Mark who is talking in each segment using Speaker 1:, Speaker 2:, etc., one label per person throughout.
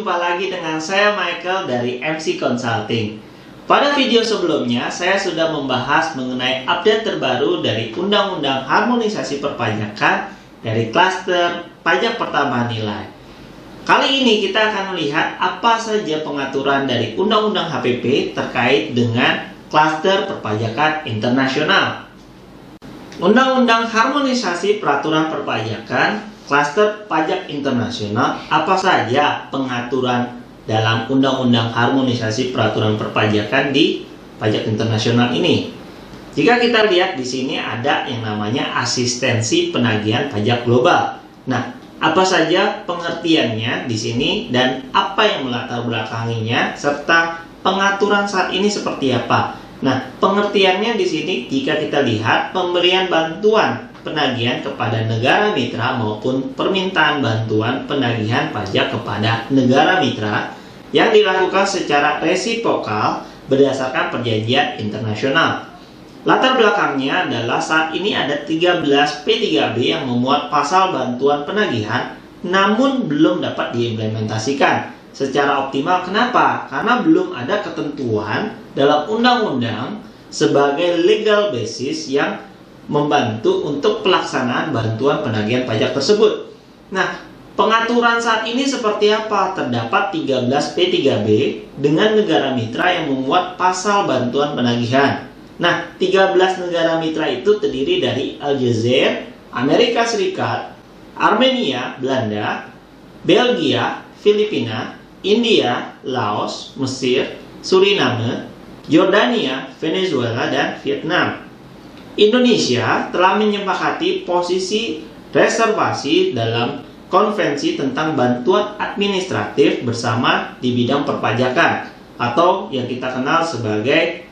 Speaker 1: jumpa lagi dengan saya Michael dari MC Consulting. Pada video sebelumnya, saya sudah membahas mengenai update terbaru dari Undang-Undang Harmonisasi Perpajakan dari klaster pajak pertambahan nilai. Kali ini kita akan melihat apa saja pengaturan dari Undang-Undang HPP terkait dengan klaster perpajakan internasional. Undang-Undang Harmonisasi Peraturan Perpajakan klaster pajak internasional, apa saja pengaturan dalam Undang-Undang Harmonisasi Peraturan Perpajakan di pajak internasional ini? Jika kita lihat di sini ada yang namanya asistensi penagihan pajak global. Nah, apa saja pengertiannya di sini dan apa yang melatar belakanginya serta pengaturan saat ini seperti apa? Nah, pengertiannya di sini jika kita lihat pemberian bantuan penagihan kepada negara mitra maupun permintaan bantuan penagihan pajak kepada negara mitra yang dilakukan secara resiprokal berdasarkan perjanjian internasional. Latar belakangnya adalah saat ini ada 13 P3B yang memuat pasal bantuan penagihan namun belum dapat diimplementasikan secara optimal. Kenapa? Karena belum ada ketentuan dalam undang-undang sebagai legal basis yang membantu untuk pelaksanaan bantuan penagihan pajak tersebut. Nah, pengaturan saat ini seperti apa? Terdapat 13 P3B dengan negara mitra yang memuat pasal bantuan penagihan. Nah, 13 negara mitra itu terdiri dari Aljazair, Amerika Serikat, Armenia, Belanda, Belgia, Filipina, India, Laos, Mesir, Suriname, Yordania, Venezuela, dan Vietnam. Indonesia telah menyepakati posisi reservasi dalam konvensi tentang bantuan administratif bersama di bidang perpajakan atau yang kita kenal sebagai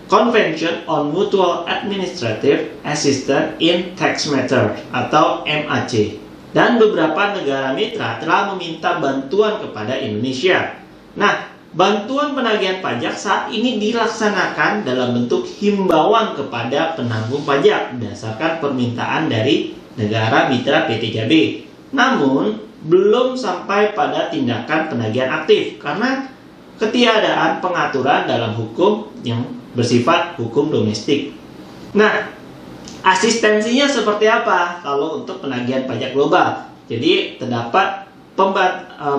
Speaker 1: Convention on Mutual Administrative Assistance in Tax Matters atau MAC. Dan beberapa negara mitra telah meminta bantuan kepada Indonesia. Nah, bantuan penagihan pajak saat ini dilaksanakan dalam bentuk himbauan kepada penanggung pajak berdasarkan permintaan dari negara mitra P3B. Namun, belum sampai pada tindakan penagihan aktif karena ketiadaan pengaturan dalam hukum yang bersifat hukum domestik. Nah, asistensinya seperti apa kalau untuk penagihan pajak global? Jadi, terdapat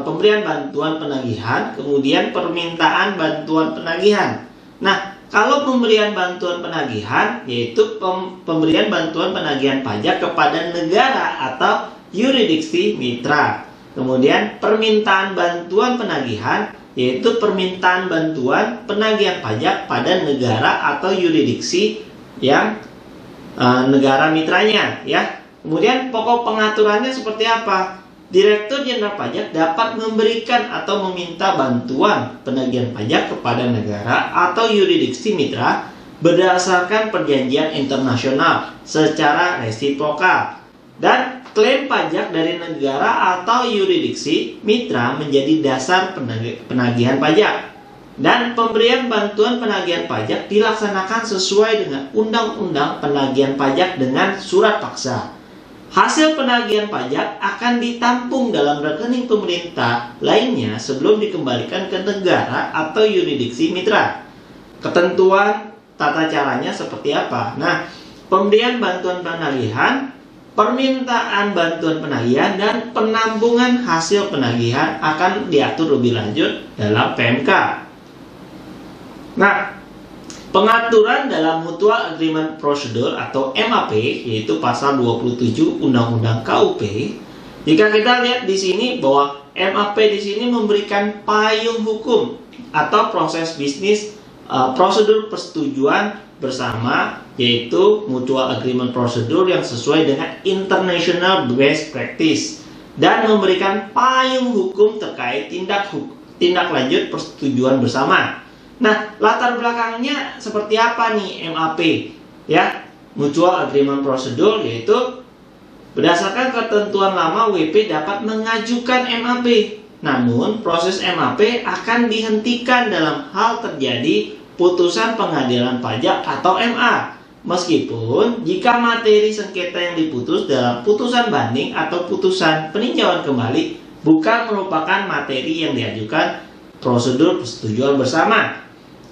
Speaker 1: pemberian bantuan penagihan, kemudian permintaan bantuan penagihan. Nah, kalau pemberian bantuan penagihan, yaitu pemberian bantuan penagihan pajak kepada negara atau yurisdiksi mitra. Kemudian permintaan bantuan penagihan, yaitu permintaan bantuan penagihan pajak pada negara atau yurisdiksi yang negara mitranya, ya. Kemudian pokok pengaturannya seperti apa? Direktur Jenderal Pajak dapat memberikan atau meminta bantuan penagihan pajak kepada negara atau yurisdiksi mitra berdasarkan perjanjian internasional secara resiprokal. Dan klaim pajak dari negara atau yurisdiksi mitra menjadi dasar penagihan pajak. Dan pemberian bantuan penagihan pajak dilaksanakan sesuai dengan Undang-Undang Penagihan Pajak dengan surat paksa. Hasil penagihan pajak akan ditampung dalam rekening pemerintah lainnya sebelum dikembalikan ke negara atau yurisdiksi mitra. Ketentuan tata caranya seperti apa? Nah, pemberian bantuan penagihan, permintaan bantuan penagihan, dan penampungan hasil penagihan akan diatur lebih lanjut dalam PMK. Nah, pengaturan dalam Mutual Agreement Procedure atau MAP, yaitu pasal 27 Undang-Undang KUP. Jika kita lihat di sini bahwa MAP di sini memberikan payung hukum atau proses bisnis prosedur persetujuan bersama, yaitu Mutual Agreement Procedure yang sesuai dengan International Best Practice dan memberikan payung hukum terkait tindak lanjut persetujuan bersama. Nah, latar belakangnya seperti apa nih MAP? Ya, Mutual Agreement Procedure yaitu berdasarkan ketentuan lama WP dapat mengajukan MAP. Namun, proses MAP akan dihentikan dalam hal terjadi putusan pengadilan pajak atau MA. Meskipun jika materi sengketa yang diputus dalam putusan banding atau putusan peninjauan kembali bukan merupakan materi yang diajukan prosedur persetujuan bersama.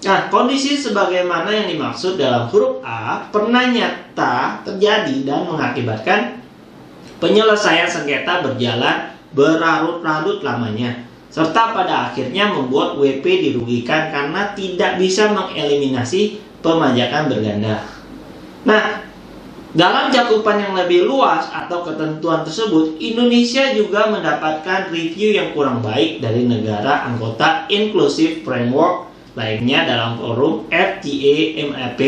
Speaker 1: Nah, kondisi sebagaimana yang dimaksud dalam huruf A pernah nyata terjadi dan mengakibatkan penyelesaian sengketa berjalan berlarut-larut lamanya, serta pada akhirnya membuat WP dirugikan karena tidak bisa mengeliminasi pemajakan berganda. Nah, dalam cakupan yang lebih luas atau ketentuan tersebut, Indonesia juga mendapatkan review yang kurang baik dari negara anggota Inclusive Framework lainnya dalam forum FTA MAP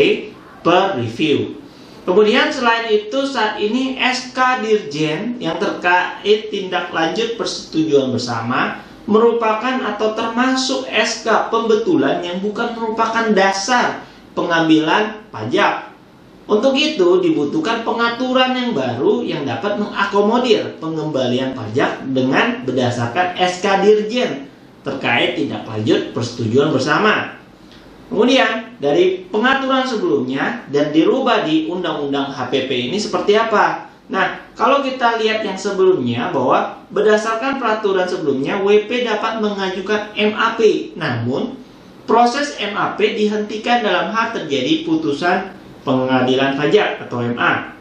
Speaker 1: per review. Kemudian selain itu, saat ini SK Dirjen yang terkait tindak lanjut persetujuan bersama merupakan atau termasuk SK pembetulan yang bukan merupakan dasar pengambilan pajak. Untuk itu dibutuhkan pengaturan yang baru yang dapat mengakomodir pengembalian pajak dengan berdasarkan SK Dirjen terkait tindak lanjut persetujuan bersama. Kemudian dari pengaturan sebelumnya dan dirubah di Undang-Undang HPP ini seperti apa? Nah, kalau kita lihat yang sebelumnya bahwa berdasarkan peraturan sebelumnya WP dapat mengajukan MAP, namun proses MAP dihentikan dalam hal terjadi putusan pengadilan pajak atau MA.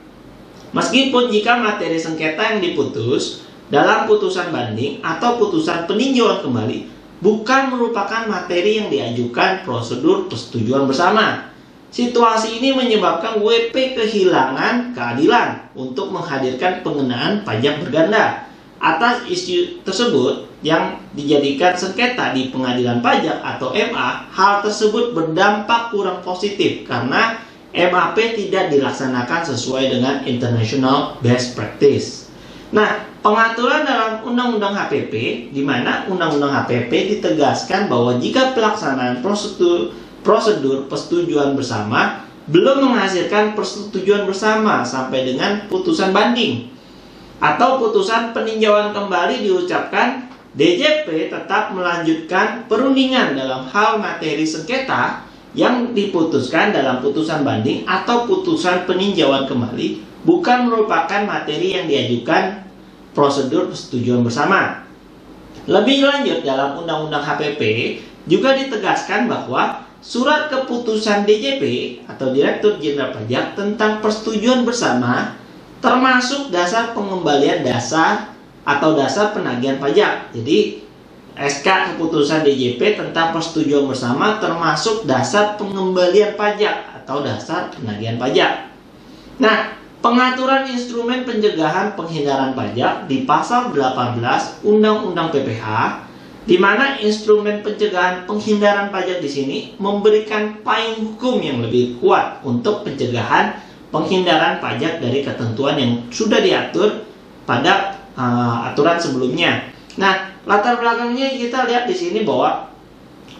Speaker 1: Meskipun jika materi sengketa yang diputus dalam putusan banding atau putusan peninjauan kembali bukan merupakan materi yang diajukan prosedur persetujuan bersama. Situasi ini menyebabkan WP kehilangan keadilan untuk menghadirkan pengenaan pajak berganda atas isu tersebut yang dijadikan sengketa di pengadilan pajak atau MA. Hal tersebut berdampak kurang positif karena MAP tidak dilaksanakan sesuai dengan International Best Practice. Nah, pengaturan dalam Undang-Undang HPP, di mana Undang-Undang HPP ditegaskan bahwa jika pelaksanaan prosedur persetujuan bersama belum menghasilkan persetujuan bersama sampai dengan putusan banding atau putusan peninjauan kembali diucapkan, DJP tetap melanjutkan perundingan dalam hal materi sengketa yang diputuskan dalam putusan banding atau putusan peninjauan kembali bukan merupakan materi yang diajukan prosedur persetujuan bersama. Lebih lanjut dalam Undang-Undang HPP juga ditegaskan bahwa surat keputusan DJP atau Direktur Jenderal Pajak tentang persetujuan bersama termasuk dasar pengembalian dasar atau dasar penagihan pajak. Jadi SK keputusan DJP tentang persetujuan bersama termasuk dasar pengembalian pajak atau dasar penagihan pajak. Nah, pengaturan instrumen pencegahan penghindaran pajak di pasal 18 Undang-Undang PPH, di mana instrumen pencegahan penghindaran pajak di sini memberikan payung hukum yang lebih kuat untuk pencegahan penghindaran pajak dari ketentuan yang sudah diatur pada aturan sebelumnya. Nah, latar belakangnya kita lihat di sini bahwa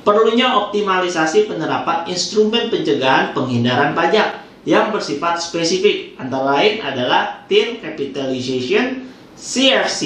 Speaker 1: perlunya optimalisasi penerapan instrumen pencegahan penghindaran pajak yang bersifat spesifik, antara lain adalah tin capitalization, CFC,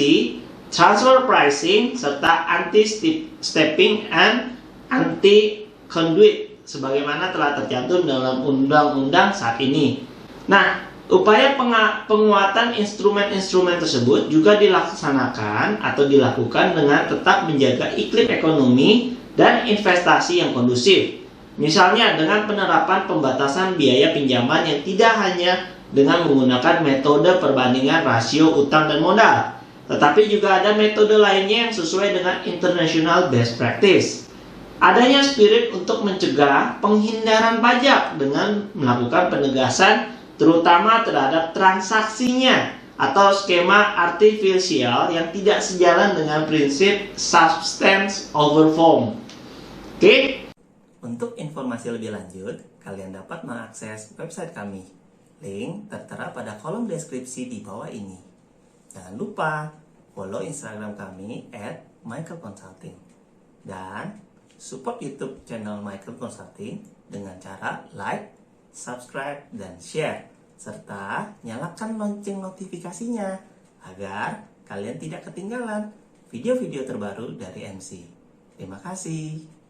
Speaker 1: transfer pricing, serta anti-stepping and anti-conduit sebagaimana telah tercantum dalam undang-undang saat ini. Nah, upaya penguatan instrumen-instrumen tersebut juga dilaksanakan atau dilakukan dengan tetap menjaga iklim ekonomi dan investasi yang kondusif. Misalnya dengan penerapan pembatasan biaya pinjaman yang tidak hanya dengan menggunakan metode perbandingan rasio utang dan modal, tetapi juga ada metode lainnya yang sesuai dengan International Best Practice. Adanya spirit untuk mencegah penghindaran pajak dengan melakukan penegasan terutama terhadap transaksinya atau skema artifisial yang tidak sejalan dengan prinsip substance over form. Oke? Untuk informasi lebih lanjut, kalian dapat mengakses website kami. Link tertera pada kolom deskripsi di bawah ini. Jangan lupa follow Instagram kami @michaelconsulting dan support YouTube channel Michael Consulting dengan cara like, subscribe, dan share, serta nyalakan lonceng notifikasinya agar kalian tidak ketinggalan video-video terbaru dari MC. Terima kasih.